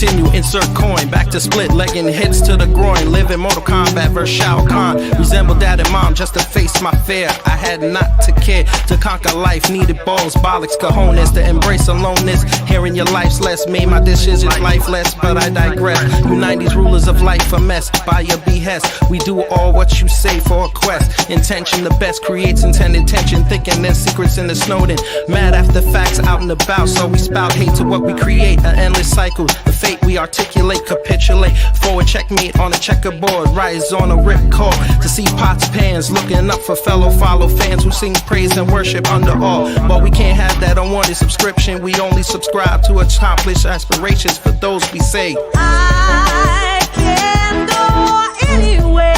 continue, insert coin. Back to split, legging hits to the groin. Live in Mortal Kombat versus Shao Kahn. Resemble dad and mom just to face my fear. I had not to care to conquer life. Needed balls, bollocks, cojones to embrace aloneness. Hearing your life's less made my decisions lifeless, but I digress. You 90s rulers of life a mess by your behest. We do all what you say for a quest. Intention the best creates intended tension. Thinking there's secrets in the Snowden. Mad after facts out and about, so we spout hate to what we create. An endless cycle, the fate we articulate, capitulate. Forward checkmate on a checkerboard. Rise on a ripcord to see pots, pans. Looking up for fellow follow fans who sing praise and worship under all. But we can't have that unwanted subscription. We only subscribe to accomplish aspirations for those we say. I can go anywhere.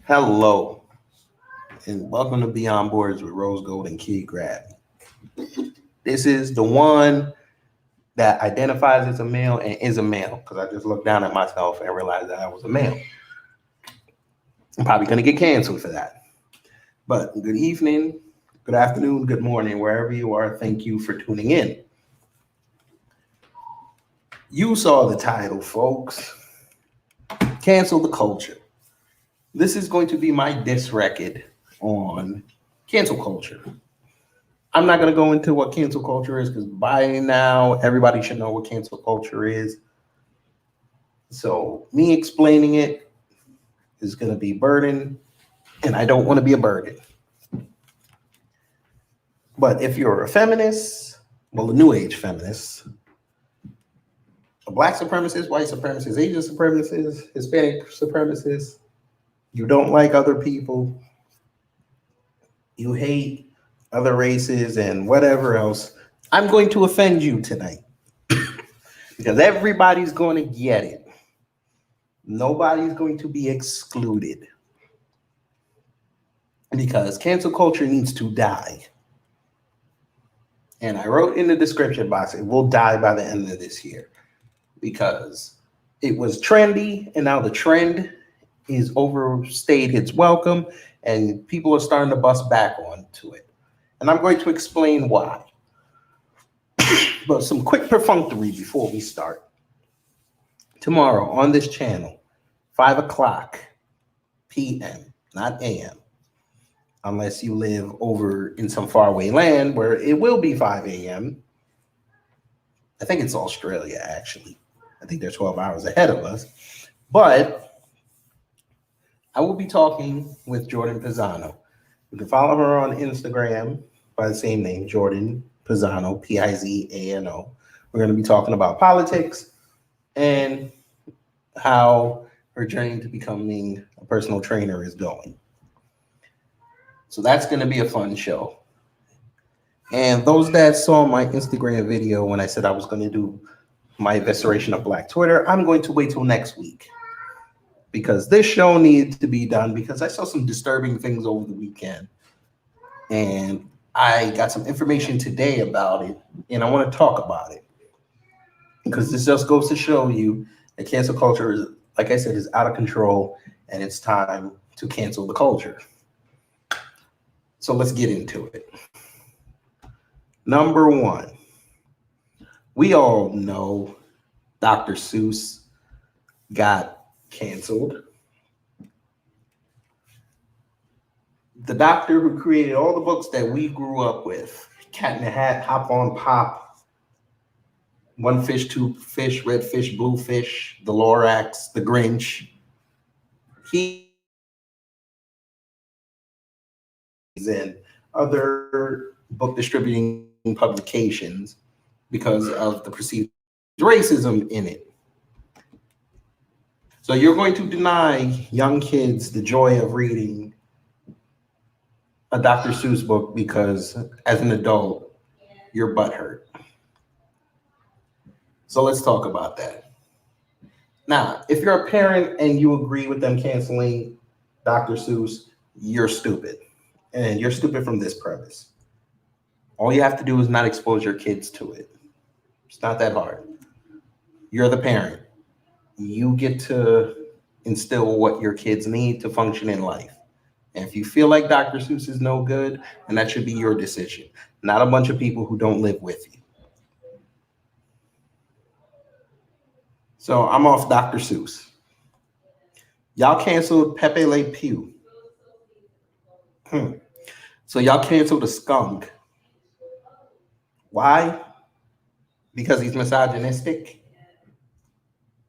Hello, and welcome to Beyond Borders with Rose Gold and Kid Grab. This is the one that identifies as a male and is a male, because I just looked down at myself and realized that I was a male. I'm probably going to get canceled for that. But good evening, good afternoon, good morning, wherever you are. Thank you for tuning in. You saw the title, folks. Cancel the culture. This is going to be my diss record on cancel culture. I'm not going to go into what cancel culture is because by now everybody should know what cancel culture is. So me explaining it is going to be burden, and I don't want to be a burden. But if you're a feminist, well, a new age feminist, a black supremacist, white supremacist, Asian supremacist, Hispanic supremacist, you don't like other people, you hate other races and whatever else, I'm going to offend you tonight because everybody's going to get it. Nobody's going to be excluded because cancel culture needs to die. And I wrote in the description box, it will die by the end of this year because it was trendy and now the trend is overstayed its welcome, and people are starting to bust back onto it. And I'm going to explain why. But some quick perfunctory before we start. Tomorrow on this channel, 5 o'clock p.m., not a.m., unless you live over in some faraway land where it will be 5 a.m. I think it's Australia, actually. I think they're 12 hours ahead of us. But I will be talking with Jordan Pisano. You can follow her on Instagram by the same name, Jordan Pisano, Pizano. We're going to be talking about politics and how her journey to becoming a personal trainer is going. So that's going to be a fun show. And those that saw my Instagram video when I said I was going to do my evisceration of Black Twitter, I'm going to wait till next week, because this show needs to be done because I saw some disturbing things over the weekend. And I got some information today about it, and I want to talk about it. Because this just goes to show you that cancel culture is, like I said, is out of control, and it's time to cancel the culture. So let's get into it. Number one, we all know Dr. Seuss got canceled. The doctor who created all the books that we grew up with, Cat in the Hat, Hop on Pop, One Fish, Two Fish, Red Fish, Blue Fish, The Lorax, The Grinch. He's in other book distributing publications because of the perceived racism in it. So you're going to deny young kids the joy of reading a Dr. Seuss book because as an adult, your butt hurt. So let's talk about that. Now, if you're a parent and you agree with them canceling Dr. Seuss, you're stupid. And you're stupid from this premise. All you have to do is not expose your kids to it. It's not that hard. You're the parent. You get to instill what your kids need to function in life. And if you feel like Dr. Seuss is no good, then that should be your decision, not a bunch of people who don't live with you. So I'm off Dr. Seuss. Y'all canceled Pepe Le Pew. So y'all canceled a skunk. Why? Because he's misogynistic?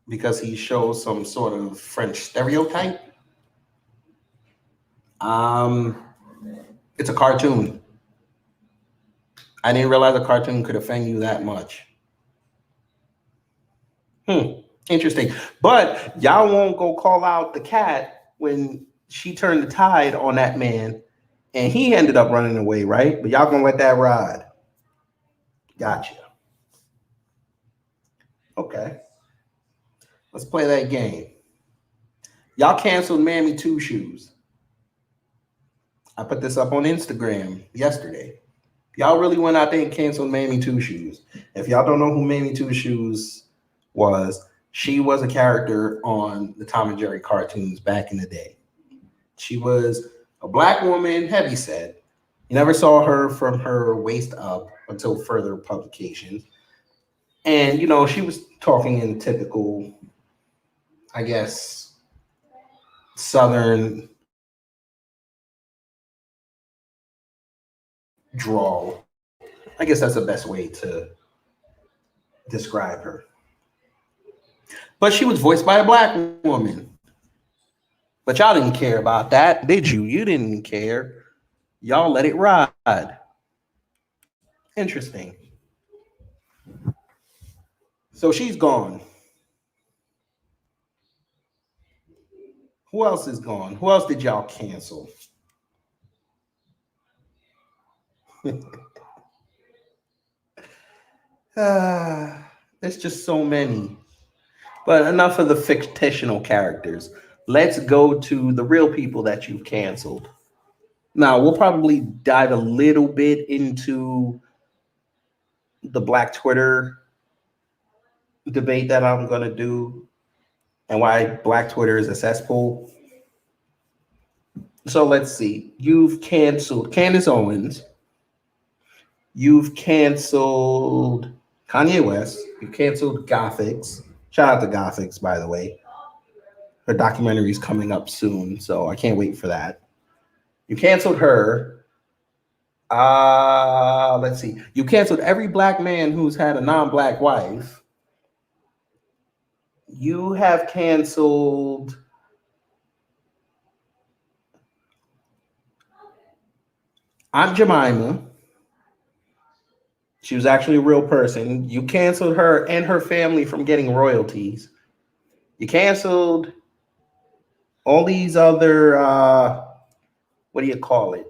Because he shows some sort of French stereotype? It's a cartoon. I didn't realize a cartoon could offend you that much. Interesting. But y'all won't go call out the cat when she turned the tide on that man and he ended up running away, right? But y'all gonna let that ride. Gotcha. Okay. Let's play that game. Y'all canceled Mammy Two Shoes. I put this up on Instagram yesterday. Y'all really went out there and canceled Mammy Two Shoes. If y'all don't know who Mammy Two Shoes was, she was a character on the Tom and Jerry cartoons back in the day. She was a black woman, heavyset. You never saw her from her waist up until further publications. And, you know, she was talking in typical, I guess, Southern drawl. I guess that's the best way to describe her. But she was voiced by a black woman. But y'all didn't care about that, did you? You didn't care. Y'all let it ride. Interesting. So she's gone. Who else is gone? Who else did y'all cancel? There's just so many. But enough of the fictional characters. Let's go to the real people that you've canceled. Now, we'll probably dive a little bit into the Black Twitter debate that I'm going to do and why Black Twitter is a cesspool. So let's see. You've canceled Candace Owens. You've canceled Kanye West. You've canceled Gothics. Shout out to Gothics, by the way. Her documentary is coming up soon, so I can't wait for that. You canceled her. Let's see. You canceled every black man who's had a non-black wife. You have canceled Aunt Jemima. She was actually a real person. You canceled her and her family from getting royalties. You canceled all these other, what do you call it?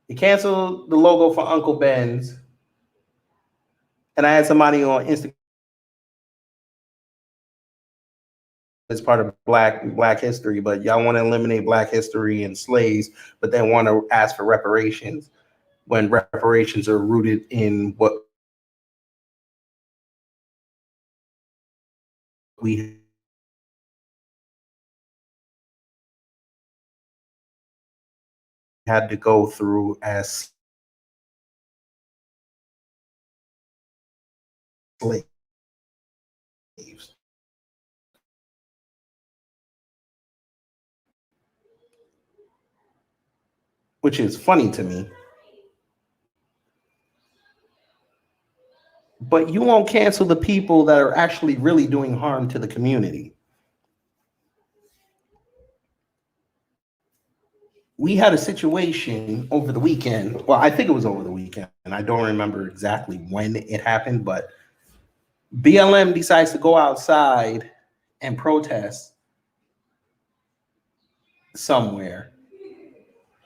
You canceled the logo for Uncle Ben's. And I had somebody on Instagram as part of Black history, but y'all want to eliminate Black history and slaves, but then want to ask for reparations when reparations are rooted in what we had to go through as slaves. which is funny to me. But you won't cancel the people that are actually really doing harm to the community. We had a situation over the weekend. Well, I think it was over the weekend, and I don't remember exactly when it happened, but BLM decides to go outside and protest somewhere.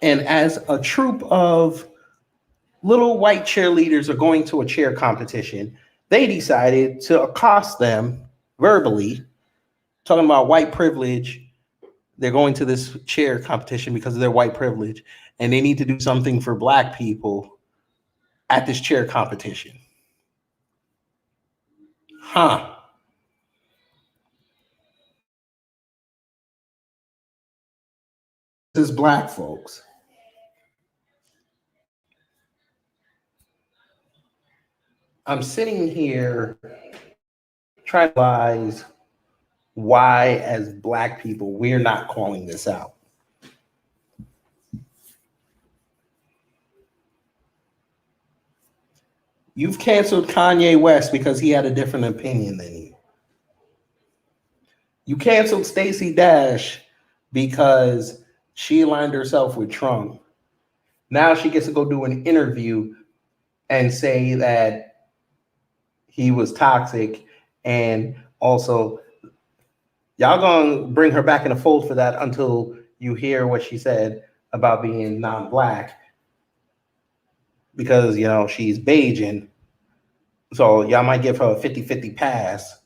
And as a troop of little white cheerleaders are going to a cheer competition, they decided to accost them verbally, talking about white privilege. They're going to this cheer competition because of their white privilege, and they need to do something for Black people at this cheer competition. Huh. This is Black folks. I'm sitting here trying to realize why, as Black people, we're not calling this out. You've canceled Kanye West because he had a different opinion than you. You canceled Stacey Dash because she aligned herself with Trump. Now she gets to go do an interview and say that he was toxic, and also y'all gonna bring her back in the fold for that until you hear what she said about being non-Black, because she's Bajan, so y'all might give her a 50-50 pass,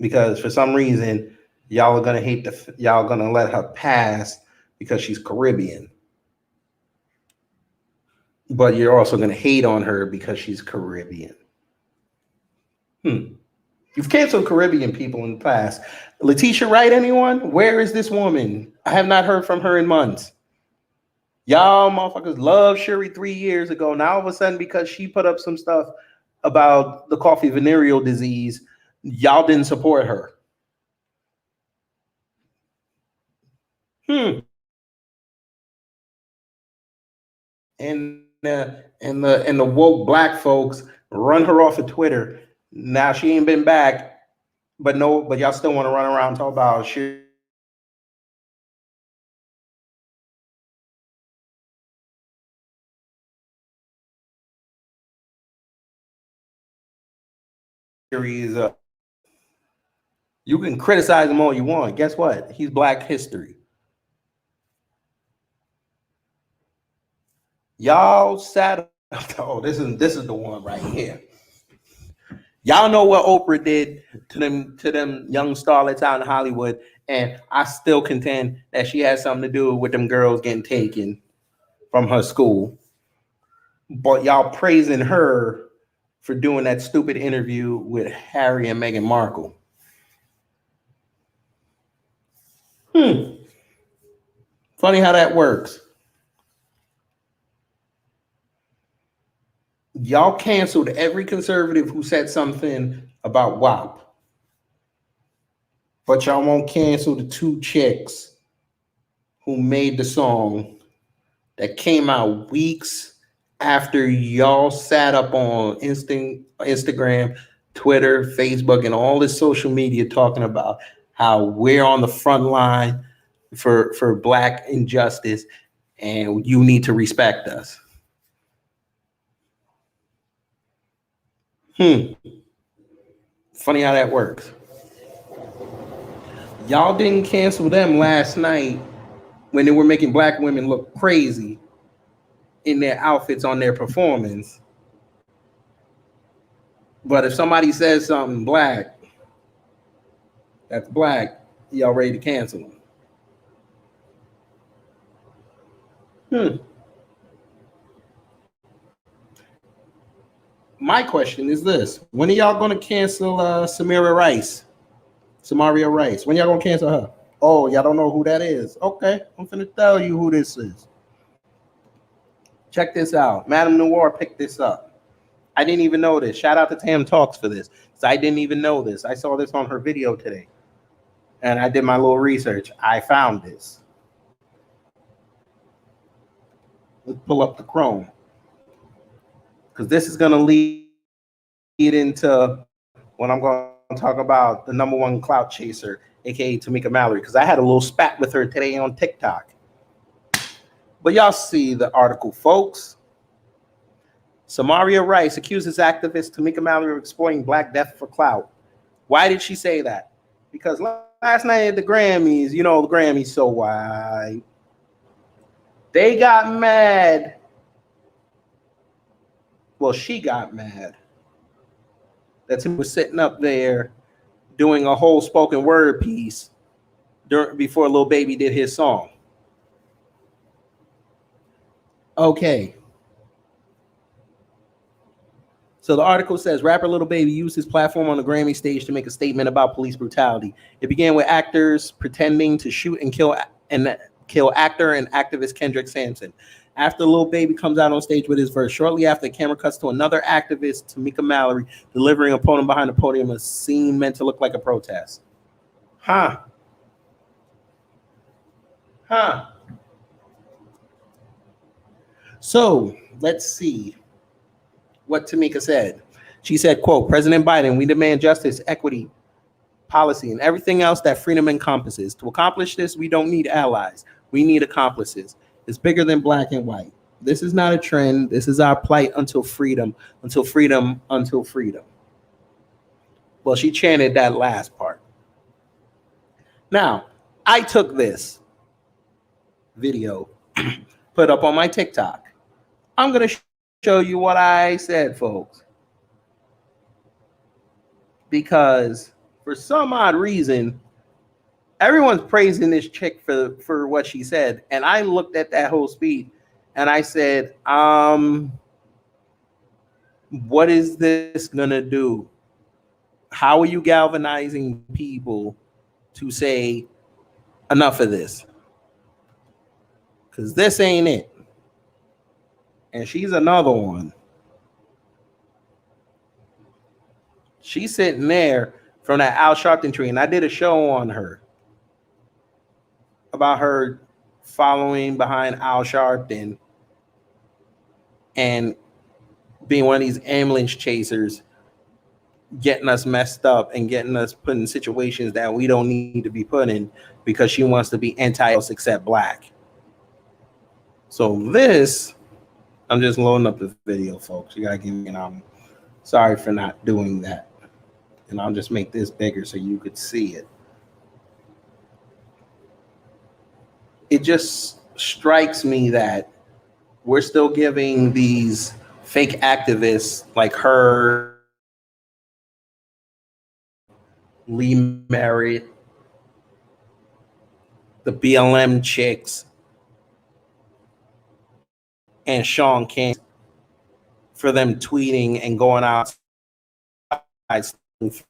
because for some reason y'all are gonna let her pass because she's Caribbean, but you're also gonna hate on her because she's Caribbean. You've canceled Caribbean people in the past. Letitia Wright, anyone? Where is this woman? I have not heard from her in months. Y'all motherfuckers loved Shuri 3 years ago. Now all of a sudden, because she put up some stuff about the coffee venereal disease, y'all didn't support her. And the woke Black folks run her off of Twitter. Now she ain't been back, but y'all still want to run around and talk about Shuri. Is up. You can criticize him all you want. Guess what? He's Black history. Y'all sat up. Oh, this is the one right here. Y'all know what Oprah did to them young starlets out in Hollywood, and I still contend that she has something to do with them girls getting taken from her school. But y'all praising her for doing that stupid interview with Harry and Meghan Markle. Funny how that works. Y'all canceled every conservative who said something about WAP. But y'all won't cancel the 2 chicks who made the song that came out weeks after y'all sat up on Instagram, Twitter, Facebook, and all this social media talking about how we're on the front line for Black injustice and you need to respect us. Funny how that works. Y'all didn't cancel them last night when they were making Black women look crazy in their outfits on their performance. But if somebody says something Black, that's Black, y'all ready to cancel them. My question is this: when are y'all going to cancel Samaria Rice? When y'all going to cancel her? Oh, y'all don't know who that is? Okay, I'm finna tell you who this is. Check this out. Madame Noir picked this up. I didn't even know this. Shout out to Tam Talks for this. I didn't even know this. I saw this on her video today. And I did my little research. I found this. Let's pull up the Chrome because this is going to lead into when I'm going to talk about the number one clout chaser, aka Tamika Mallory, because I had a little spat with her today on TikTok. But y'all see the article, folks. Samaria Rice accuses activist Tamika Mallory of exploiting Black death for clout. Why did she say that? Because last night at the Grammys, you know, the Grammys so wide. They got mad. Well, she got mad that Tim was sitting up there doing a whole spoken word piece before Lil Baby did his song. Okay. So the article says rapper Lil Baby used his platform on the Grammy stage to make a statement about police brutality. It began with actors pretending to shoot and kill actor and activist Kendrick Sampson. After Lil Baby comes out on stage with his verse, shortly after, the camera cuts to another activist, Tamika Mallory, delivering a poem behind the podium, a scene meant to look like a protest. Huh. So let's see what Tamika said. She said, quote, President Biden, we demand justice, equity, policy, and everything else that freedom encompasses. To accomplish this, we don't need allies. We need accomplices. It's bigger than black and white. This is not a trend. This is our plight until freedom, until freedom, until freedom. Well, she chanted that last part. Now, I took this video, put up on my TikTok. I'm going to show you what I said, folks. Because for some odd reason, everyone's praising this chick for what she said. And I looked at that whole speech and I said, what is this gonna do? How are you galvanizing people to say enough of this? Because this ain't it. And she's another one. She's sitting there from that Al Sharpton tree, and I did a show on her about her following behind Al Sharpton and being one of these ambulance chasers, getting us messed up and getting us put in situations that we don't need to be put in because she wants to be anti-else except black. So this, I'm just loading up the video, folks. You gotta give me, and I'm sorry for not doing that. And I'll just make this bigger so you could see it. It just strikes me that we're still giving these fake activists like her, Lee Merritt, the BLM chicks, and Sean King for them tweeting and going out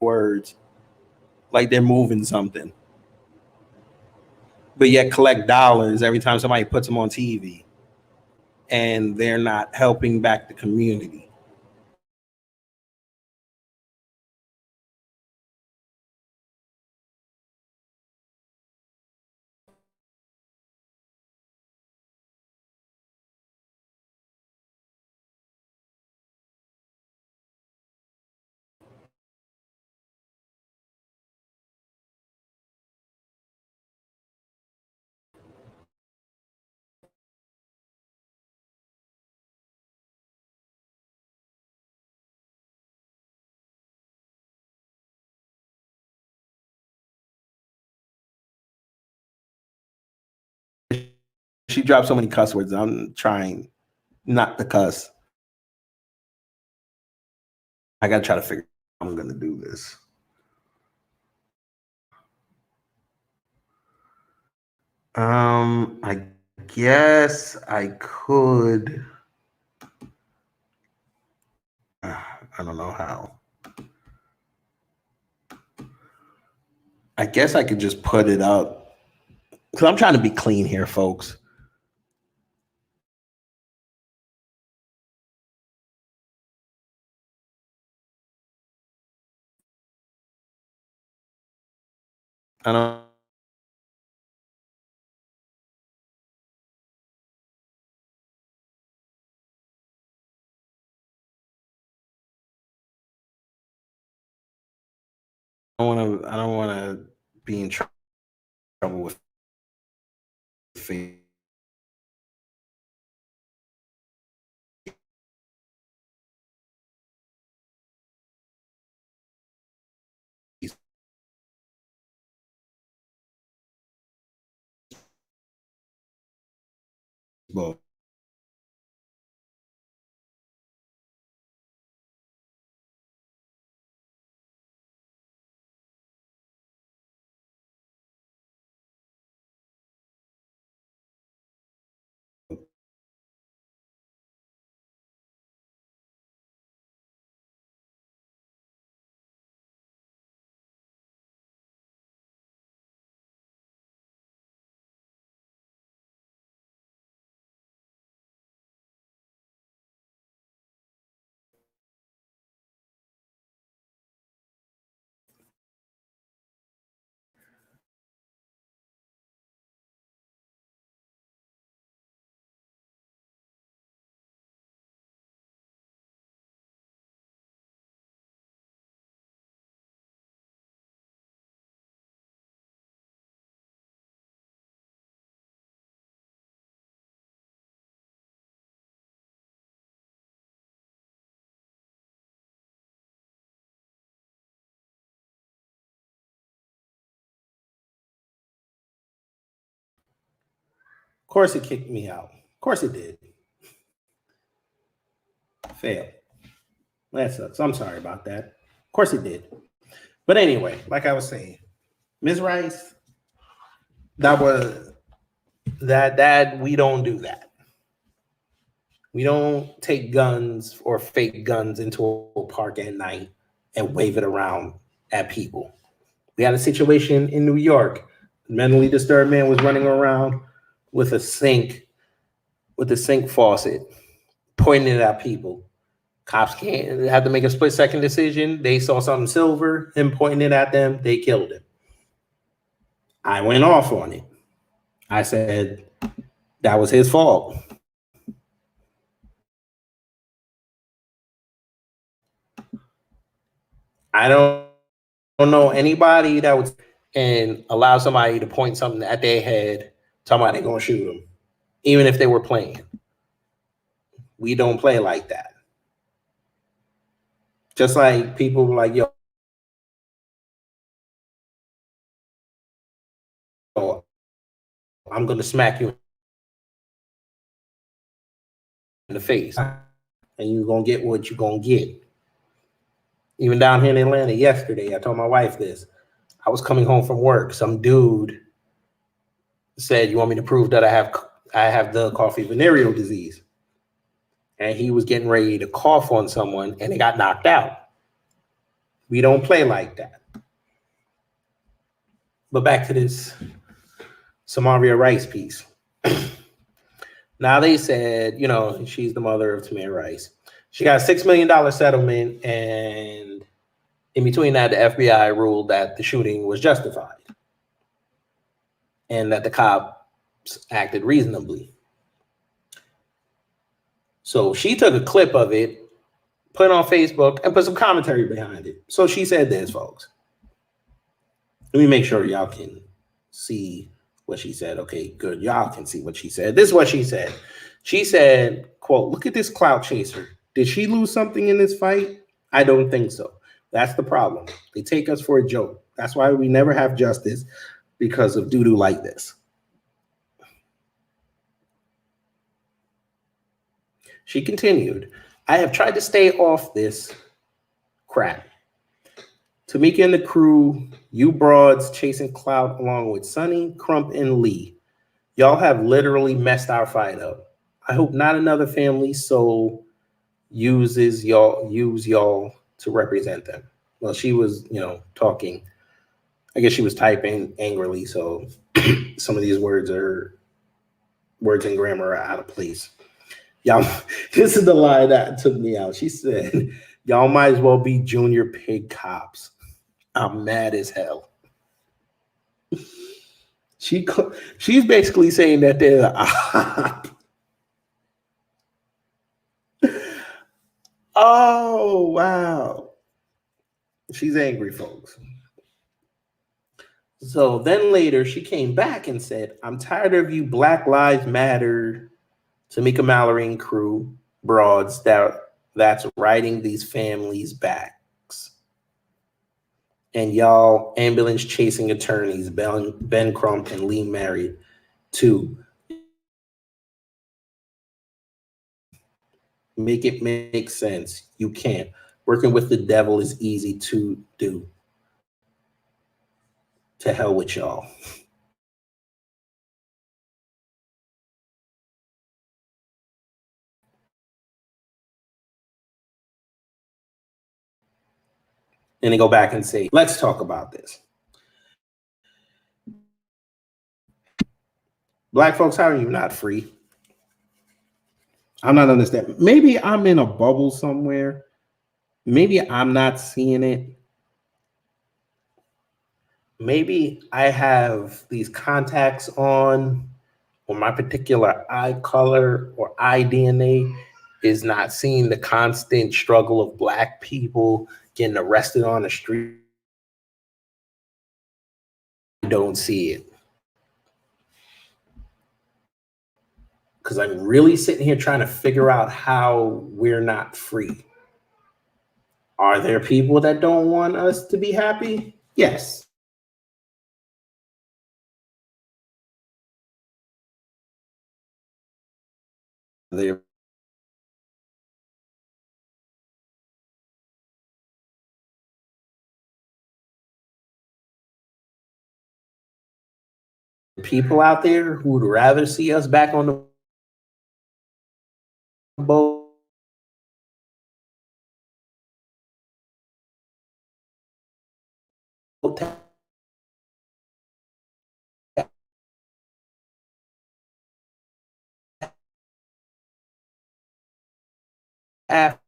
words like they're moving something, but yet collect dollars every time somebody puts them on TV, and they're not helping back the community. She dropped so many cuss words. I'm trying not to cuss. I gotta try to figure out how I'm gonna do this. I guess I could. I don't know how. I guess I could just put it up because I'm trying to be clean here, folks. I don't. I don't want to be in trouble with Facebook. Of course, it kicked me out. Of course, it did. Fail. That sucks. I'm sorry about that. Of course, it did. But anyway, like I was saying, Ms. Rice, that we don't do that. We don't take guns or fake guns into a park at night and wave it around at people. We had a situation in New York. A mentally disturbed man was running around with a sink faucet, pointing it at people. Cops can't have to make a split-second decision. They saw something silver, him pointing it at them, they killed him. I went off on it. I said that was his fault. I don't know anybody that would and allow somebody to point something at their head, talking about they're gonna shoot them, even if they were playing. We don't play like that. Just like people like, yo, I'm gonna smack you in the face, and you're gonna get what you're gonna get. Even down here in Atlanta yesterday, I told my wife this. I was coming home from work. Some dude said, "You want me to prove that I have the coffee venereal disease?" And he was getting ready to cough on someone, and he got knocked out. We don't play like that. But back to this Samaria Rice piece. Now they said, she's the mother of Tamir Rice. She got a $6 million settlement, and in between that, the FBI ruled that the shooting was justified and that the cops acted reasonably. So she took a clip of it, put it on Facebook, and put some commentary behind it. So she said this, folks. Let me make sure y'all can see what she said. Okay, good. Y'all can see what she said. This is what she said. She said, quote, "Look at this clout chaser. Did she lose something in this fight? I don't think so. That's the problem. They take us for a joke. That's why we never have justice, because of doo-doo like this." She continued, "I have tried to stay off this crap. Tamika and the crew, you broads chasing clout along with Sonny, Crump, and Lee. Y'all have literally messed our fight up. I hope not another family soul use y'all to represent them." Well, she was, talking. I guess she was typing angrily, so some of these words and grammar are out of place. Y'all, this is the line that took me out. She said, "Y'all might as well be junior pig cops. I'm mad as hell." She's basically saying that they're the op. Oh, wow. She's angry, folks. So then later she came back and said, I'm tired of you Black Lives Matter, Tamika Mallory and crew, broads that's riding these families' backs. And y'all ambulance chasing attorneys, Ben Crump and Lee Merritt, too. Make it make sense. You can't. Working with the devil is easy to do. To hell with y'all. And they go back and say, let's talk about this. Black folks, how are you not free? I'm not understanding. Maybe I'm in a bubble somewhere. Maybe I'm not seeing it. Maybe I have these contacts on, or my particular eye color or eye DNA is not seeing the constant struggle of Black people getting arrested on the street. I don't see it. Because I'm really sitting here trying to figure out how we're not free. Are there people that don't want us to be happy? Yes. There are people out there who would rather see us back on the boat. Africa,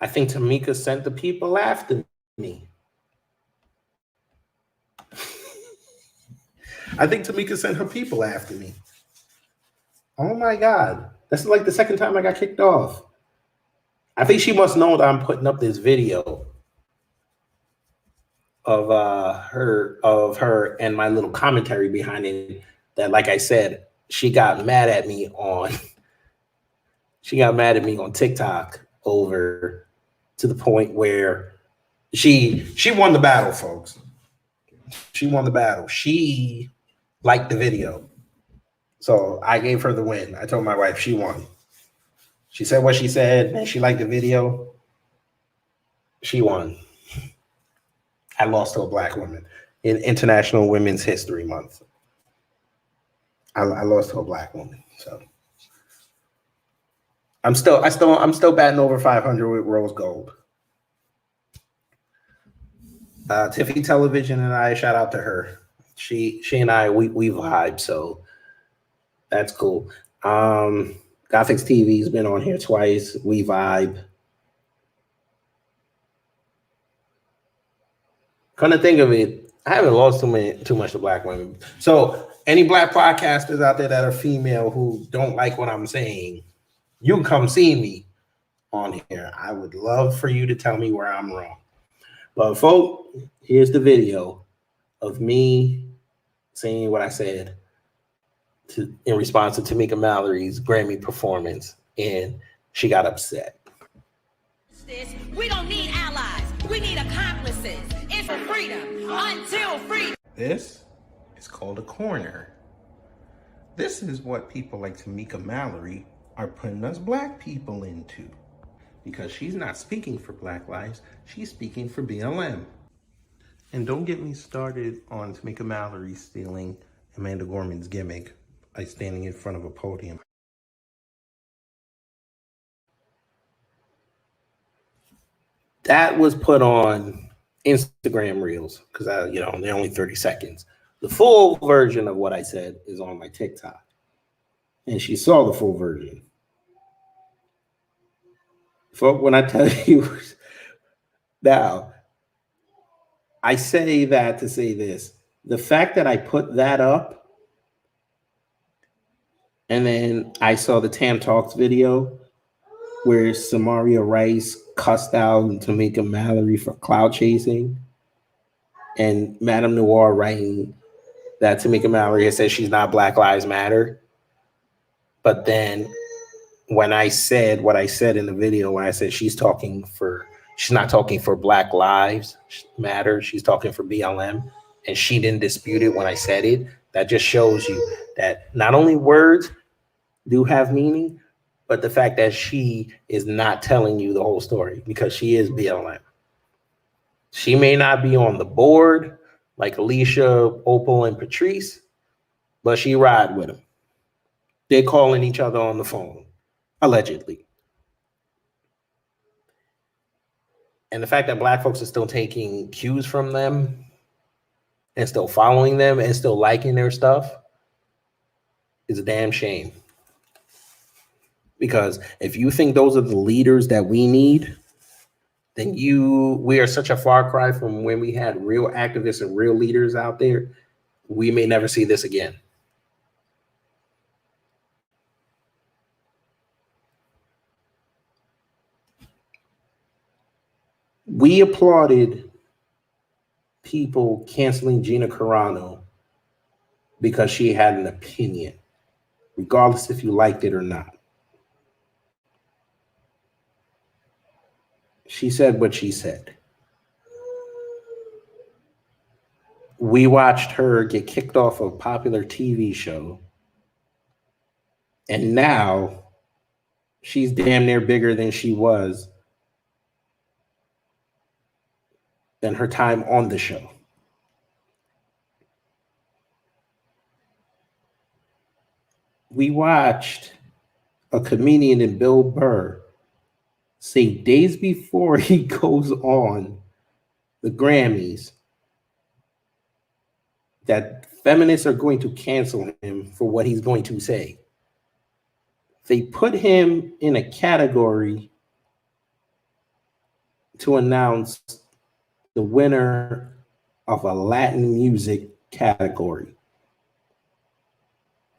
I think Tamika sent the people after me. I think Tamika sent her people after me. Oh my God. That's like the second time I got kicked off. I think she must know that I'm putting up this video of her and my little commentary behind it. That, like I said, she got mad at me on TikTok over to the point where she won the battle, folks. She won the battle. She liked the video. So I gave her the win. I told my wife she won. She said what she said, and she liked the video. She won. I lost to a Black woman in International Women's History Month. I lost to a Black woman. So I'm still batting over 500 with rose gold. Tiffy Television and I, shout out to her. She and I we vibe, so that's cool. Gothics TV's been on here twice. We vibe. Come to think of it, I haven't lost too much to Black women. So any Black podcasters out there that are female who don't like what I'm saying, you can come see me on here. I would love for you to tell me where I'm wrong. But folks, here's the video of me saying what I said in response to Tamika Mallory's Grammy performance, and she got upset. We don't need allies. We need accomplices. It's for freedom until freedom. This is called a corner. This is what people like Tamika Mallory are putting us Black people into. Because she's not speaking for Black lives, she's speaking for BLM. And don't get me started on Tamika Mallory stealing Amanda Gorman's gimmick by standing in front of a podium. That was put on Instagram Reels because they're only 30 seconds. The full version of what I said is on my TikTok, and she saw the full version. So when I tell you now, I say that to say this: the fact that I put that up, and then I saw the Tam Talks video where Samaria Rice cussed out Tamika Mallory for cloud chasing, and Madame Noir writing that Tamika Mallory has said she's not Black Lives Matter. But then when I said what I said in the video, when I said she's not talking for Black Lives Matter, she's talking for BLM, and she didn't dispute it when I said it, that just shows you that not only words do have meaning, but the fact that she is not telling you the whole story because she is BLM. She may not be on the board like Alicia, Opal, and Patrice, but she ride with them. They're calling each other on the phone, allegedly. And the fact that Black folks are still taking cues from them and still following them and still liking their stuff is a damn shame. Because if you think those are the leaders that we need, then we are such a far cry from when we had real activists and real leaders out there. We may never see this again. We applauded people canceling Gina Carano because she had an opinion, regardless if you liked it or not. She said what she said. We watched her get kicked off a popular TV show, and now she's damn near bigger than she was than her time on the show. We watched a comedian in Bill Burr say days before he goes on the Grammys that feminists are going to cancel him for what he's going to say. They put him in a category to announce the winner of a Latin music category.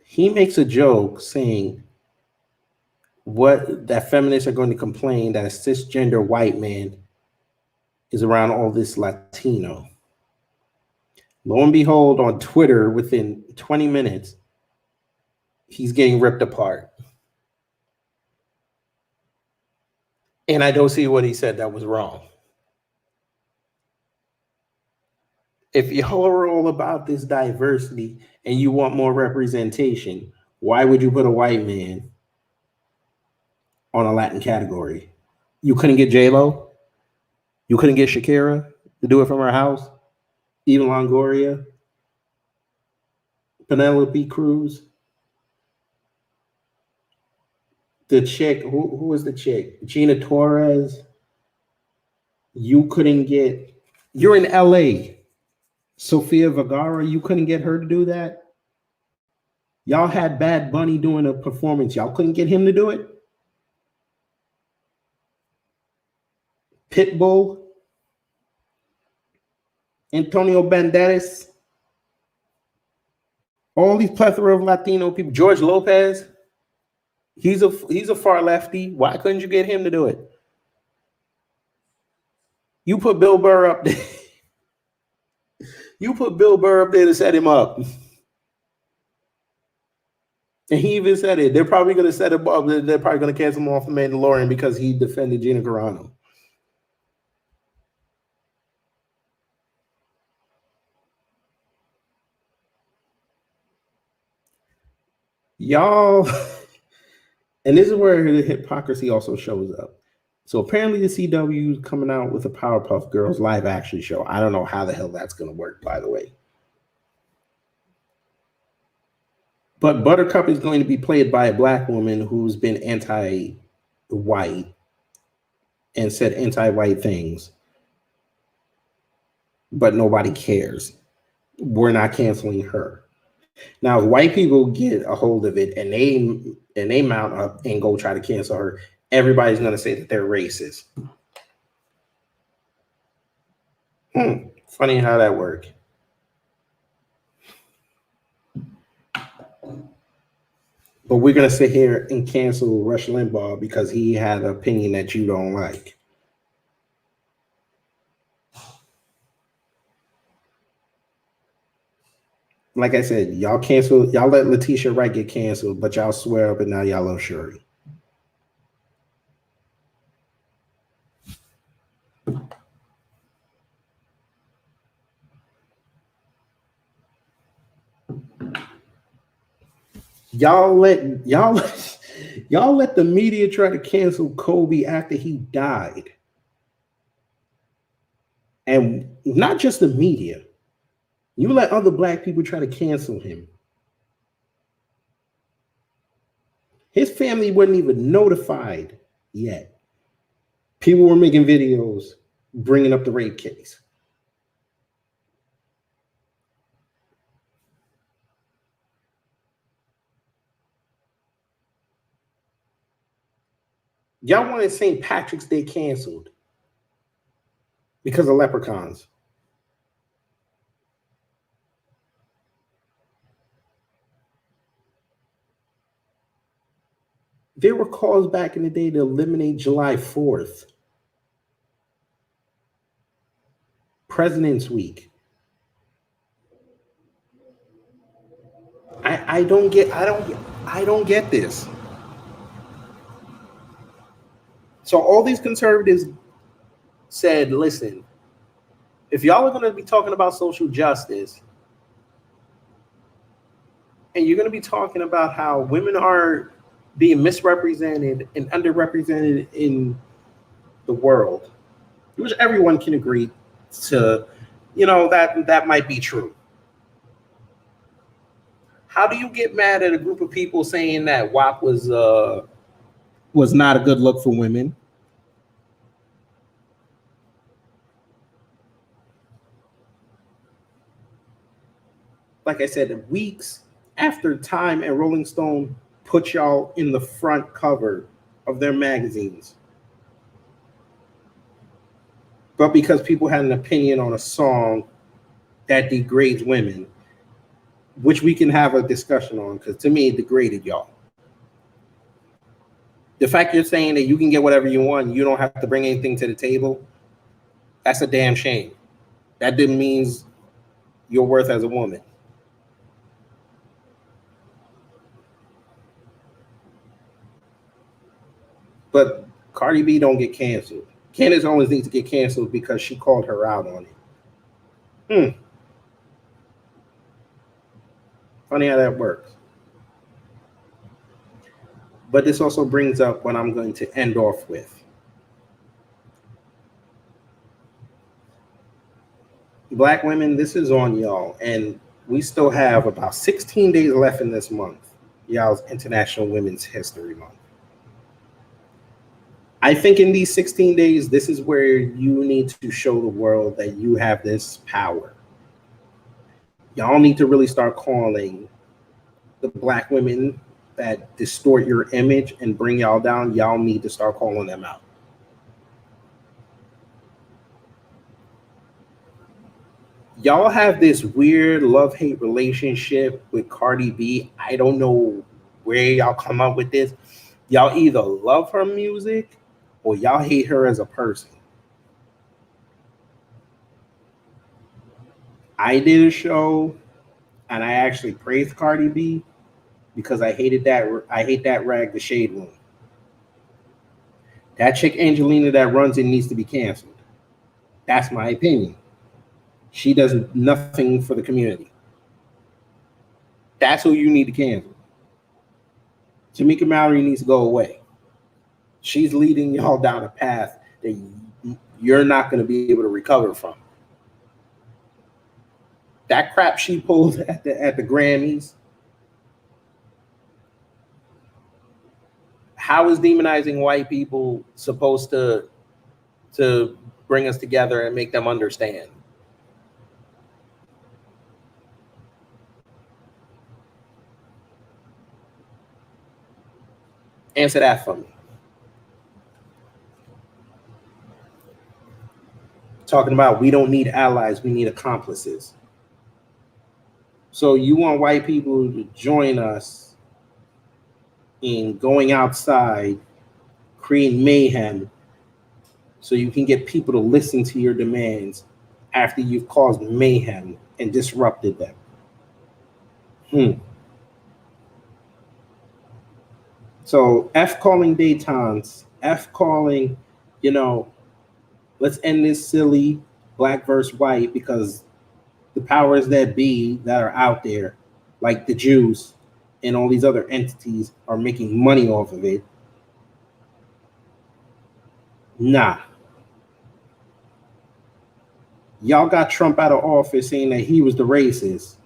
He makes a joke saying that feminists are going to complain that a cisgender white man is around all this Latino. Lo and behold, on Twitter, within 20 minutes, he's getting ripped apart. And I don't see what he said that was wrong. If y'all are all about this diversity and you want more representation, why would you put a white man on a Latin category? You couldn't get J-Lo? You couldn't get Shakira to do it from her house? Eva Longoria? Penelope Cruz? The chick, who was the chick? Gina Torres? You couldn't get, you're in LA. Sofia Vergara, you couldn't get her to do that? Y'all had Bad Bunny doing a performance. Y'all couldn't get him to do it? Pitbull? Antonio Banderas? All these plethora of Latino people. George Lopez? He's a far lefty. Why couldn't you get him to do it? You put Bill Burr up there. You put Bill Burr up there to set him up. And he even said it. They're probably going to set him up. They're probably going to cancel him off the Mandalorian because he defended Gina Carano. Y'all, and this is where the hypocrisy also shows up. So apparently the CW is coming out with a Powerpuff Girls live action show. I don't know how the hell that's going to work, by the way. But Buttercup is going to be played by a black woman who's been anti-white and said anti-white things, but nobody cares. We're not canceling her. Now, if white people get a hold of it and they mount up and go try to cancel her, everybody's going to say that they're racist. Funny how that works. But we're going to sit here and cancel Rush Limbaugh because he had an opinion that you don't like. Like I said, y'all let Letitia Wright get canceled, but y'all swear up and now y'all love Shuri. Y'all let the media try to cancel Kobe after he died. And not just the media. You let other black people try to cancel him. His family wasn't even notified yet. People were making videos bringing up the rape case. Y'all wanted St. Patrick's Day canceled because of leprechauns. There were calls back in the day to eliminate July 4th, President's Week. I don't get this. So all these conservatives said, listen, if y'all are going to be talking about social justice and you're going to be talking about how women are being misrepresented and underrepresented in the world, which everyone can agree to, that might be true. How do you get mad at a group of people saying that WAP was not a good look for women? Like I said, weeks after Time and Rolling Stone put y'all in the front cover of their magazines. But because people had an opinion on a song that degrades women, which we can have a discussion on, because to me, it degraded y'all. The fact you're saying that you can get whatever you want, you don't have to bring anything to the table, that's a damn shame. That didn't mean your worth as a woman. But Cardi B don't get canceled. Candace Owens needs to get canceled because she called her out on it. Funny how that works. But this also brings up what I'm going to end off with. Black women, this is on y'all. And we still have about 16 days left in this month. Y'all's International Women's History Month. I think in these 16 days, this is where you need to show the world that you have this power. Y'all need to really start calling the black women that distort your image and bring y'all down. Y'all need to start calling them out. Y'all have this weird love-hate relationship with Cardi B. I don't know where y'all come up with this. Y'all either love her music or y'all hate her as a person. I did a show and I actually praised Cardi B because I hate that rag the shade room. That chick Angelina that runs it needs to be canceled. That's my opinion. She does nothing for the community. That's who you need to cancel. Tamika Mallory needs to go away. She's leading y'all down a path that you're not going to be able to recover from. That crap she pulled at the Grammys. How is demonizing white people supposed to to bring us together and make them understand? Answer that for me. Talking about we don't need allies, we need accomplices. So you want white people to join us in going outside, creating mayhem, so you can get people to listen to your demands after you've caused mayhem and disrupted them. So F calling detentes, F calling, let's end this silly black versus white, because the powers that be that are out there, like the Jews and all these other entities, are making money off of it. Nah. Y'all got Trump out of office saying that he was the racist,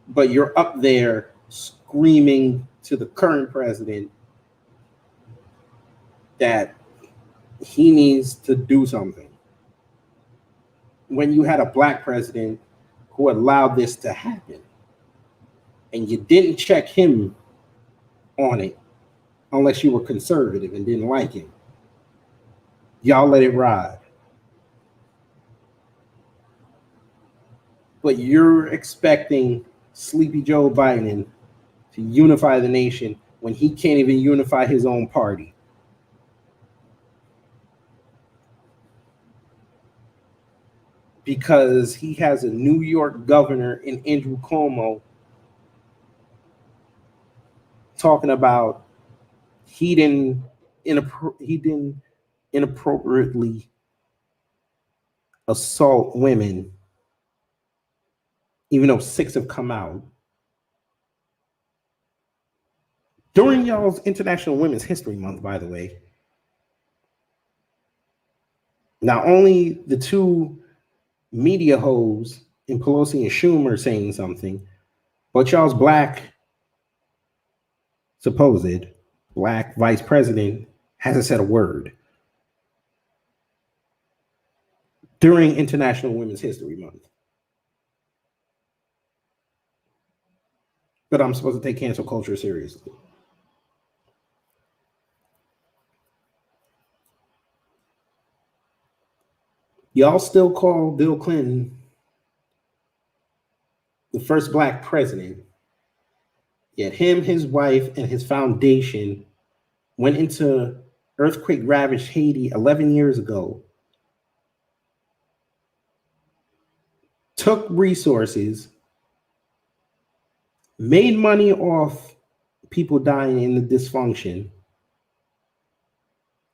but you're up there screaming to the current president that he needs to do something, when you had a black president who allowed this to happen, and you didn't check him on it unless you were conservative and didn't like him. Y'all let it ride. But you're expecting Sleepy Joe Biden to unify the nation when he can't even unify his own party. Because he has a New York governor in Andrew Cuomo talking about he didn't inappropriately assault women, even though 6 have come out. During y'all's International Women's History Month, by the way, not only the 2 media hoes in Pelosi and Schumer saying something, but y'all's supposed black vice president hasn't said a word during International Women's History Month. But I'm supposed to take cancel culture seriously. Y'all still call Bill Clinton the first black president, yet him, his wife, and his foundation went into earthquake-ravaged Haiti 11 years ago, took resources, made money off people dying in the dysfunction,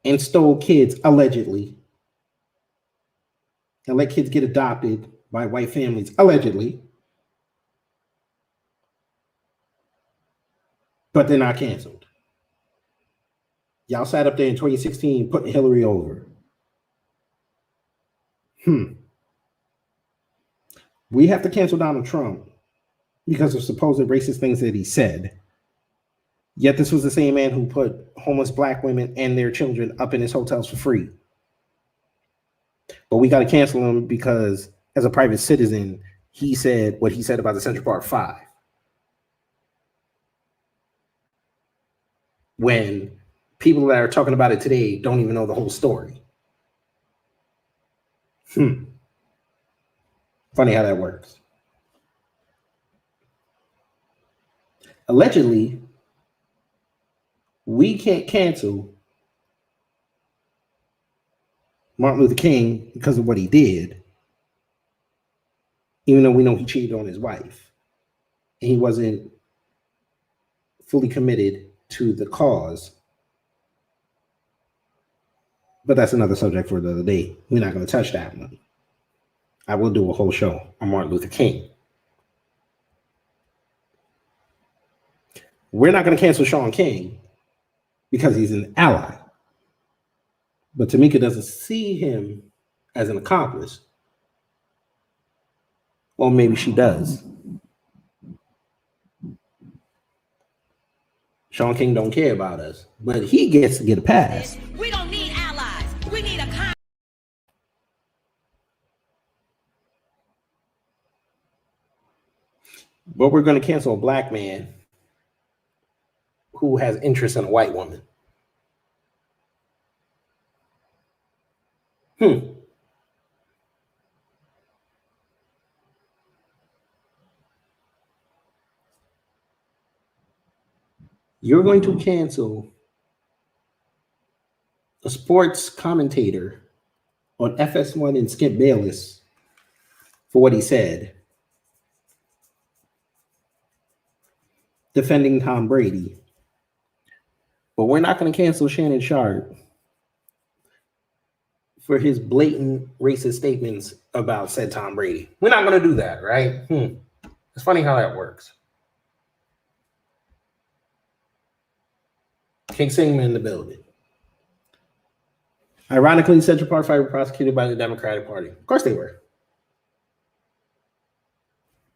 and stole kids, allegedly, and let kids get adopted by white families, allegedly. But they're not canceled. Y'all sat up there in 2016 putting Hillary over. We have to cancel Donald Trump because of supposed racist things that he said. Yet this was the same man who put homeless black women and their children up in his hotels for free. But we got to cancel him because, as a private citizen, he said what he said about the Central Park 5. When people that are talking about it today don't even know the whole story. Funny how that works. Allegedly, we can't cancel Martin Luther King because of what he did, even though we know he cheated on his wife and he wasn't fully committed to the cause. But that's another subject for the other day. We're not going to touch that one. I will do a whole show on Martin Luther King. We're not going to cancel Shaun King because he's an ally. But Tamika doesn't see him as an accomplice. Or maybe she does. Shaun King don't care about us, but he gets to get a pass. We don't need allies. We need a But we're going to cancel a black man who has interest in a white woman. You're going to cancel a sports commentator on FS1 and Skip Bayless for what he said, defending Tom Brady. But we're not going to cancel Shannon Sharp for his blatant racist statements about said Tom Brady. We're not going to do that, right? It's funny how that works. King Sigma in the building. Ironically, Central Park Five were prosecuted by the Democratic Party. Of course they were.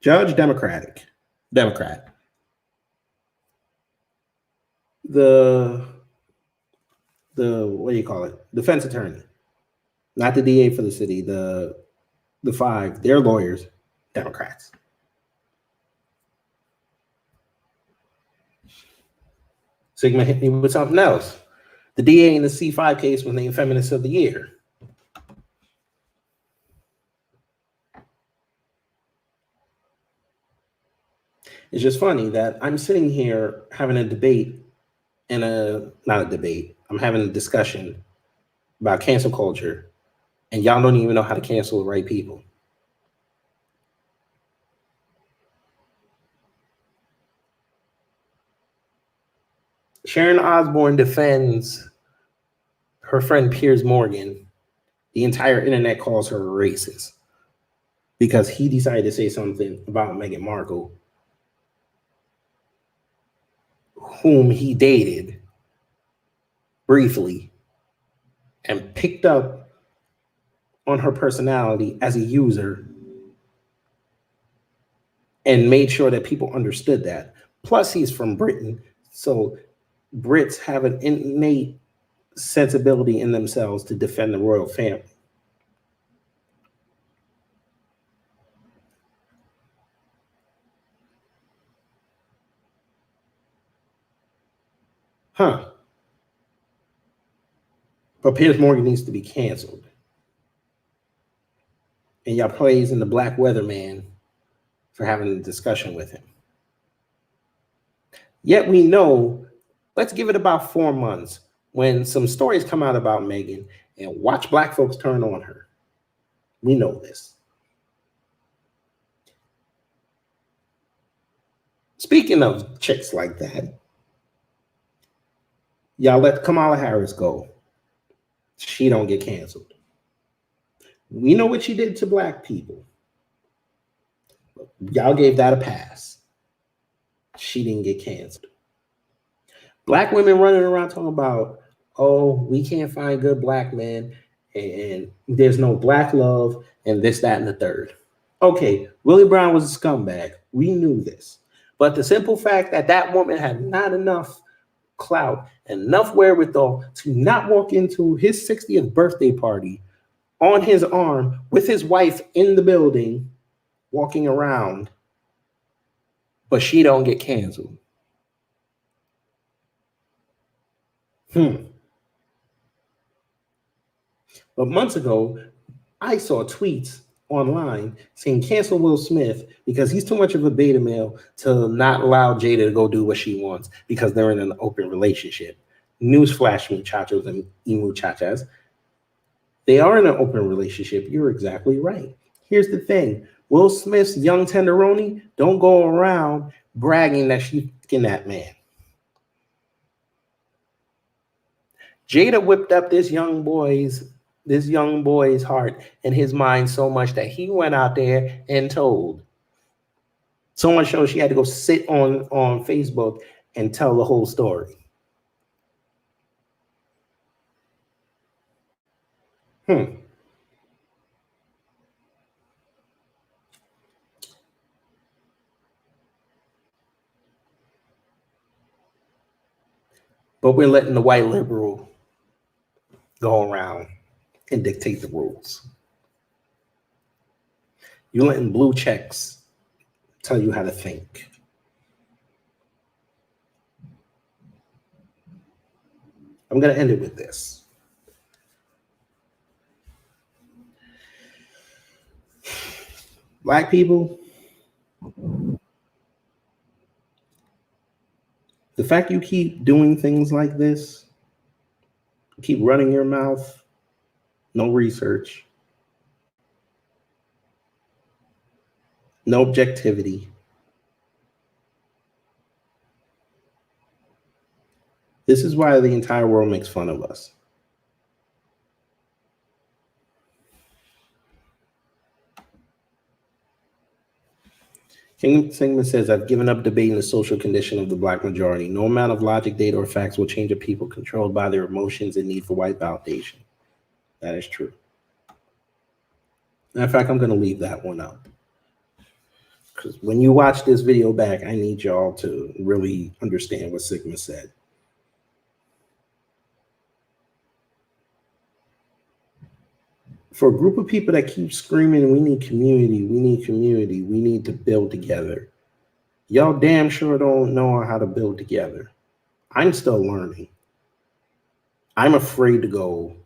Judge, Democrat. The what do you call it? Defense attorney. Not the DA for the city, the five, their lawyers, Democrats. Sigma hit me with something else. The DA in the C5 case was named Feminist of the Year. It's just funny that I'm sitting here having a debate not a debate. I'm having a discussion about cancel culture, and y'all don't even know how to cancel the right people. Sharon Osbourne defends her friend Piers Morgan. The entire internet calls her a racist because he decided to say something about Meghan Markle, whom he dated briefly and picked up on her personality as a user and made sure that people understood that. Plus, he's from Britain, so Brits have an innate sensibility in themselves to defend the royal family. But Piers Morgan needs to be canceled. And y'all praising the black weatherman for having a discussion with him. Yet we know, let's give it about 4 months when some stories come out about Meghan and watch black folks turn on her. We know this. Speaking of chicks like that, y'all let Kamala Harris go. She don't get canceled. We know what she did to black people. Y'all gave that a pass. She didn't get canceled. Black women running around talking about, oh, we can't find good black men and there's no black love and this, that, and the third. Okay, Willie Brown was a scumbag. We knew this. But the simple fact that that woman had not enough clout, enough wherewithal to not walk into his 60th birthday party on his arm with his wife in the building walking around, but she don't get canceled. But months ago, I saw tweets online saying cancel Will Smith because he's too much of a beta male to not allow Jada to go do what she wants because they're in an open relationship. Newsflash, muchachos and muchachas. They are in an open relationship. You're exactly right. Here's the thing. Will Smith's young tenderoni don't go around bragging that she's fucking that man. Jada whipped up this young boy's heart and his mind so much that he went out there and told. So much so she had to go sit on Facebook and tell the whole story. But we're letting the white liberal go around and dictate the rules. You're letting blue checks tell you how to think. I'm going to end it with this. Black people, the fact you keep doing things like this, keep running your mouth, no research, no objectivity. This is why the entire world makes fun of us. King Sigmund says, I've given up debating the social condition of the black majority. No amount of logic, data, or facts will change a people controlled by their emotions and need for white validation. That is true. Matter of fact, I'm going to leave that one up. Because when you watch this video back, I need y'all to really understand what Sigma said. For a group of people that keep screaming, we need community, we need community, we need to build together. Y'all damn sure don't know how to build together. I'm still learning. I'm afraid to go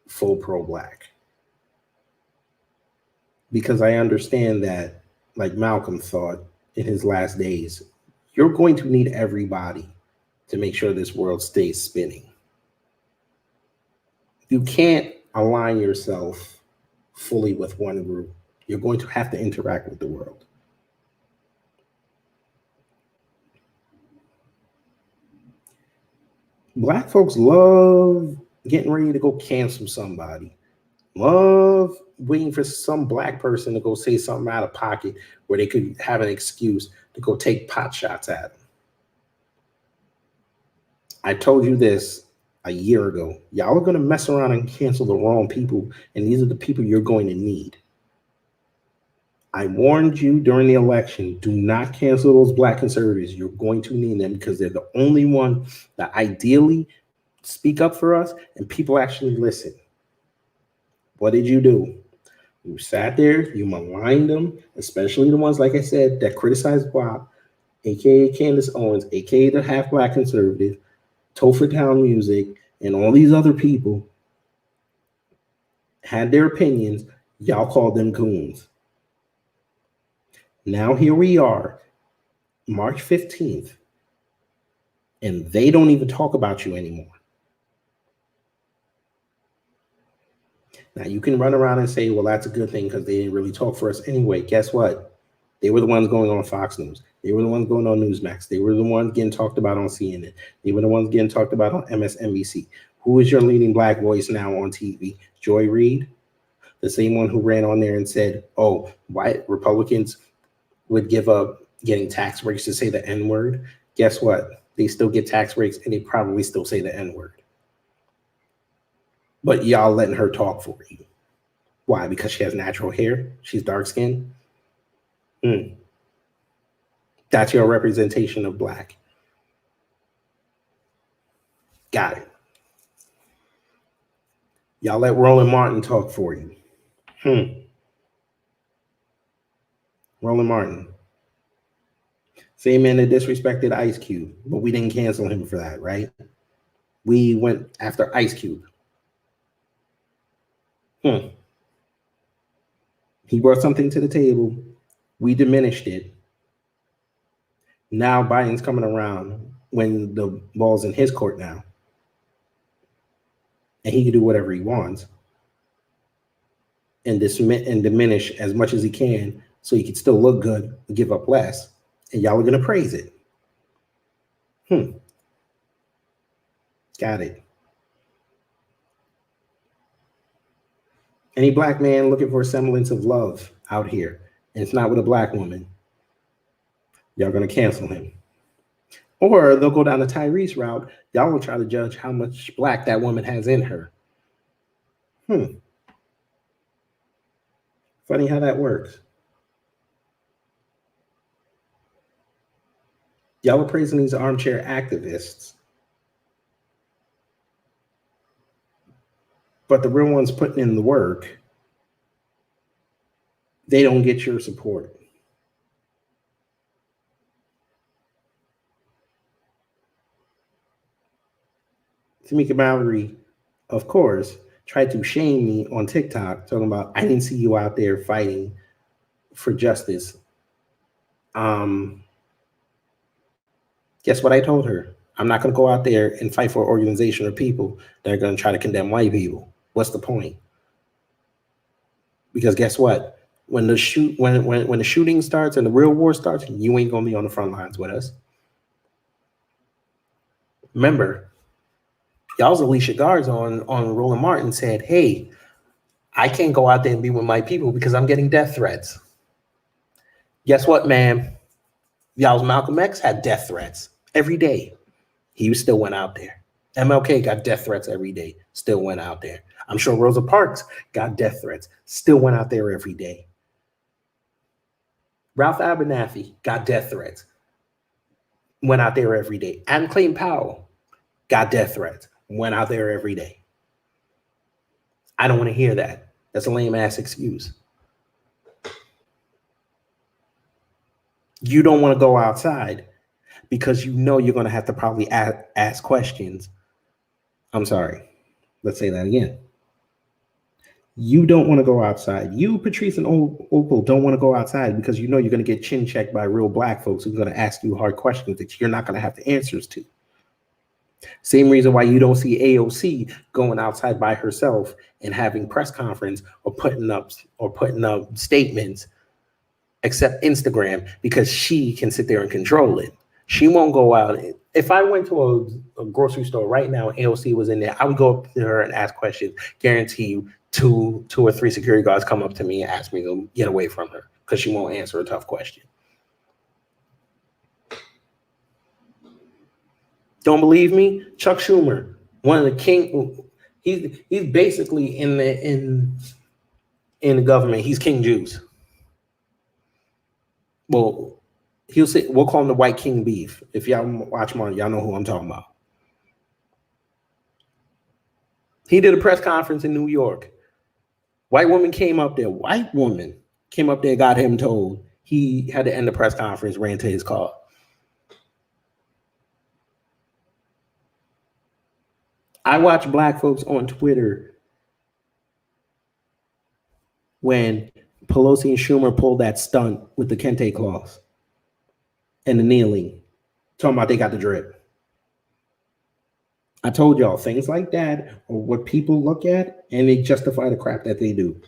full pro-black. Because I understand that, like Malcolm thought in his last days, you're going to need everybody to make sure this world stays spinning. You can't align yourself fully with one group. You're going to have to interact with the world. Black folks love getting ready to go cancel somebody. Love waiting for some black person to go say something out of pocket where they could have an excuse to go take pot shots at them. I told you this a year ago. Y'all are going to mess around and cancel the wrong people, and these are the people you're going to need. I warned you during the election, do not cancel those black conservatives. You're going to need them because they're the only one that ideally speak up for us and people actually listen. What did you do? You sat there, you maligned them, especially the ones, like I said, that criticized Bob, aka Candace Owens, aka the half black conservative, Topher Town Music, and all these other people had their opinions. Y'all called them goons. Now here we are, March 15th, and they don't even talk about you anymore. Now you can run around and say, well, that's a good thing because they didn't really talk for us anyway. Guess what? They were the ones going on Fox News. They were the ones going on Newsmax. They were the ones getting talked about on CNN. They were the ones getting talked about on MSNBC. Who is your leading black voice now on TV? Joy Reid, the same one who ran on there and said, oh, white Republicans would give up getting tax breaks to say the N-word. Guess what? They still get tax breaks and they probably still say the N-word. But y'all letting her talk for you. Why? Because she has natural hair? She's dark skinned? That's your representation of black. Got it. Y'all let Roland Martin talk for you. Roland Martin. Same man that disrespected Ice Cube, but we didn't cancel him for that, right? We went after Ice Cube. He brought something to the table. We diminished it. Now Biden's coming around when the ball's in his court now. And he can do whatever he wants and diminish as much as he can so he can still look good and give up less. And y'all are going to praise it. Got it. Any black man looking for a semblance of love out here, and it's not with a black woman, y'all going to cancel him. Or they'll go down the Tyrese route. Y'all will try to judge how much black that woman has in her. Funny how that works. Y'all are praising these armchair activists. but the real ones putting in the work, they don't get your support. Tamika Mallory, of course, tried to shame me on TikTok, talking about I didn't see you out there fighting for justice. Guess what I told her? I'm not going to go out there and fight for an organization or people that are going to try to condemn white people. What's the point? Because guess what? When the shooting starts and the real war starts, you ain't going to be on the front lines with us. Remember, y'all's Alicia Guards on Roland Martin said, hey, I can't go out there and be with my people because I'm getting death threats. Guess what, man? Y'all's Malcolm X had death threats every day. He still went out there. MLK got death threats every day, still went out there. I'm sure Rosa Parks got death threats, still went out there every day. Ralph Abernathy got death threats, went out there every day. Adam Clayton Powell got death threats, went out there every day. I don't want to hear that. That's a lame ass excuse. You don't want to go outside because you know you're going to have to probably ask questions. I'm sorry. Let's say that again. You don't want to go outside. You, Patrice, and Opal don't want to go outside because you know you're going to get chin checked by real black folks who are going to ask you hard questions that you're not going to have the answers to. Same reason why you don't see AOC going outside by herself and having press conference or putting up statements, except Instagram, because she can sit there and control it. She won't go out. If I went to a grocery store right now and AOC was in there, I would go up to her and ask questions. Guarantee you, two or three security guards come up to me and ask me to get away from her because she won't answer a tough question. Don't believe me? Chuck Schumer, one of the king. He's basically in the government. He's King Juice. Well, he'll say we'll call him the White King Beef. If y'all watch him on, y'all know who I'm talking about. He did a press conference in New York. White woman came up there, got him told he had to end the press conference, ran to his car. I watch black folks on Twitter when Pelosi and Schumer pulled that stunt with the kente cloth and the kneeling, talking about they got the drip. I told y'all things like that are what people look at and they justify the crap that they do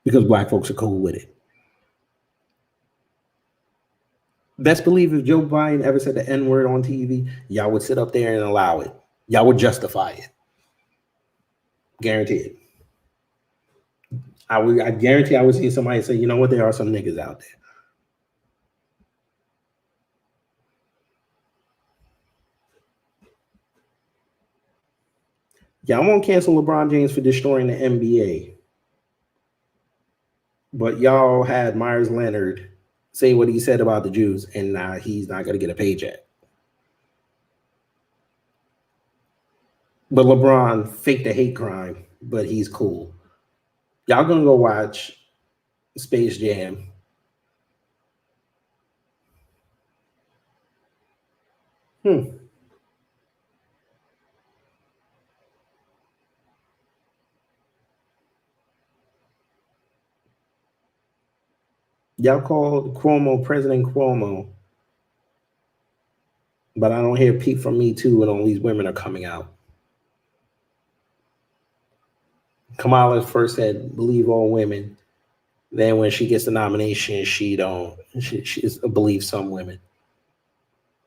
because black folks are cool with it. Best believe if Joe Biden ever said the N-word on TV, y'all would sit up there and allow it. Y'all would justify it. Guaranteed. I guarantee I would see somebody say, you know what, there are some niggas out there. Y'all won't cancel LeBron James for destroying the NBA. But y'all had Myers Leonard say what he said about the Jews, and now he's not going to get a paycheck. But LeBron faked a hate crime, but he's cool. Y'all going to go watch Space Jam. Y'all called Cuomo President Cuomo, but I don't hear peep from Me Too, and all these women are coming out. Kamala first said, believe all women. Then when she gets the nomination, she believes some women.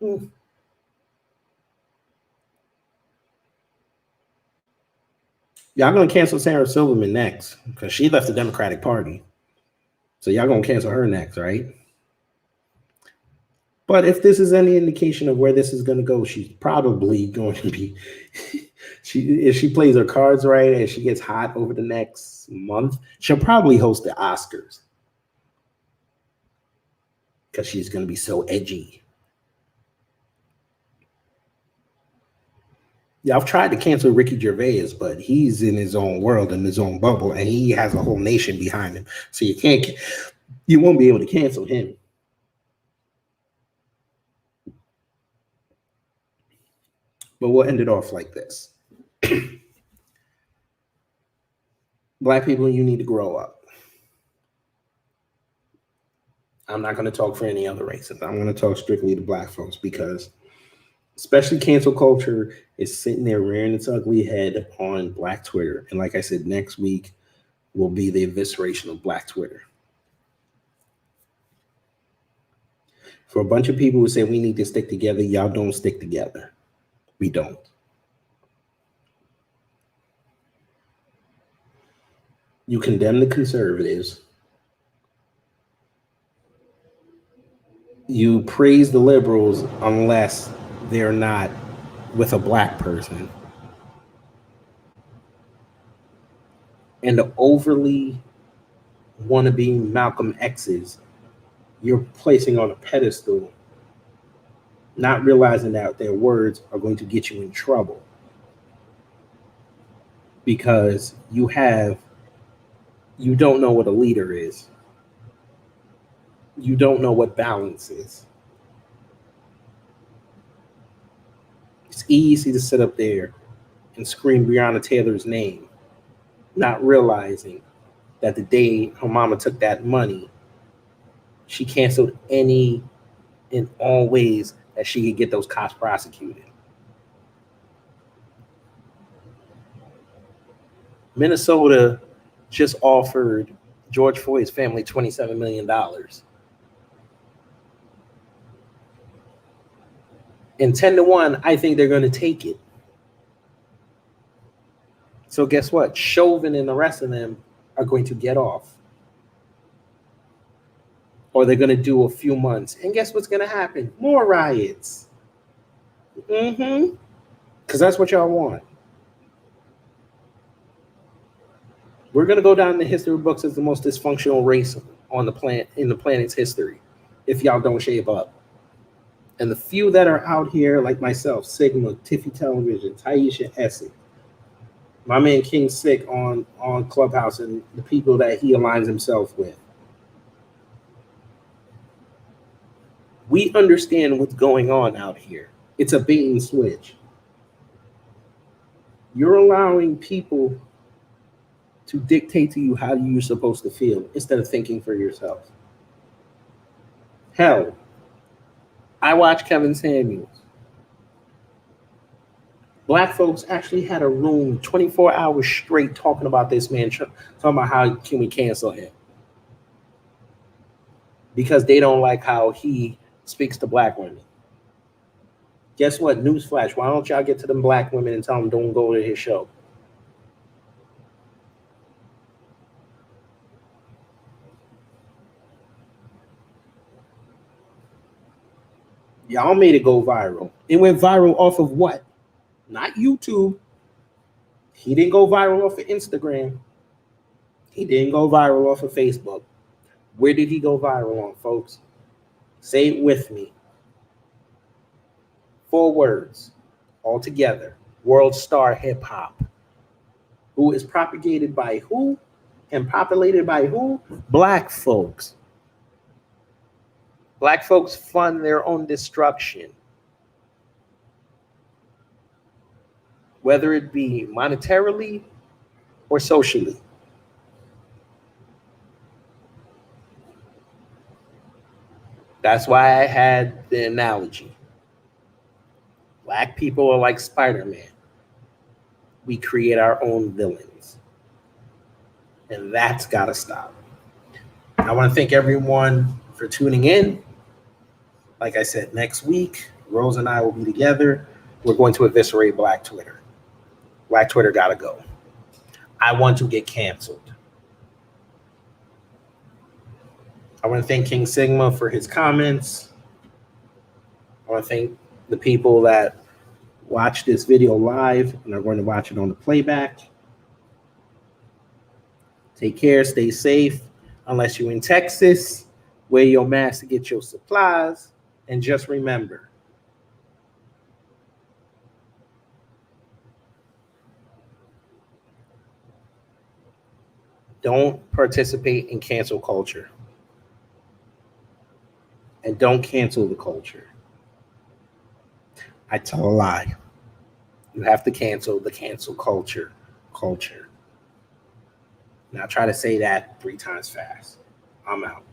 Y'all going to cancel Sarah Silverman next because she left the Democratic Party. So y'all going to cancel her next, right? But if this is any indication of where this is going to go, she's probably going to be, if she plays her cards right and she gets hot over the next month, she'll probably host the Oscars because she's going to be so edgy. Yeah, I've tried to cancel Ricky Gervais, but he's in his own world, in his own bubble, and he has a whole nation behind him. So you won't be able to cancel him. But we'll end it off like this. Black people, you need to grow up. I'm not going to talk for any other races. I'm going to talk strictly to Black folks because especially cancel culture is sitting there rearing its ugly head on Black Twitter. And like I said, next week will be the evisceration of Black Twitter. For a bunch of people who say we need to stick together, y'all don't stick together. We don't. You condemn the conservatives. You praise the liberals unless they're not with a Black person. And the overly wannabe Malcolm X's you're placing on a pedestal, not realizing that their words are going to get you in trouble because you don't know what a leader is. You don't know what balance is. It's easy to sit up there and scream Breonna Taylor's name, not realizing that the day her mama took that money, she canceled any and all ways that she could get those cops prosecuted. Minnesota just offered George Floyd's family $27 million. And 10-1, I think they're going to take it. So guess what? Chauvin and the rest of them are going to get off. Or they're going to do a few months. And guess what's going to happen? More riots. Because that's what y'all want. We're going to go down in the history books as the most dysfunctional race on the planet, in the planet's history, if y'all don't shape up. And the few that are out here, like myself, Sigma, Tiffy Television, Taisha Essex, my man King Sick on Clubhouse, and the people that he aligns himself with, we understand what's going on out here. It's a bait and switch. You're allowing people to dictate to you how you're supposed to feel instead of thinking for yourself. Hell, I watch Kevin Samuels. Black folks actually had a room 24 hours straight talking about this man, talking about how can we cancel him. Because they don't like how he speaks to Black women. Guess what? Newsflash. Why don't y'all get to them Black women and tell them don't go to his show? Y'all made it go viral. It went viral off of what? Not YouTube. He didn't go viral off of Instagram. He didn't go viral off of Facebook. Where did he go viral on, folks? Say it with me. 4 words all together. World star hip hop. Who is propagated by who? And populated by who? Black folks. Black folks fund their own destruction. Whether it be monetarily or socially. That's why I had the analogy. Black people are like Spider-Man. We create our own villains. And that's got to stop. I want to thank everyone for tuning in. Like I said, next week, Rose and I will be together. We're going to eviscerate Black Twitter. Black Twitter got to go. I want to get canceled. I want to thank King Sigma for his comments. I want to thank the people that watch this video live and are going to watch it on the playback. Take care, stay safe. Unless you're in Texas, wear your mask to get your supplies. And just remember, Don't participate in cancel culture. And don't cancel the culture. I tell a lie. You have to cancel the cancel culture. Now try to say that 3 times fast. I'm out.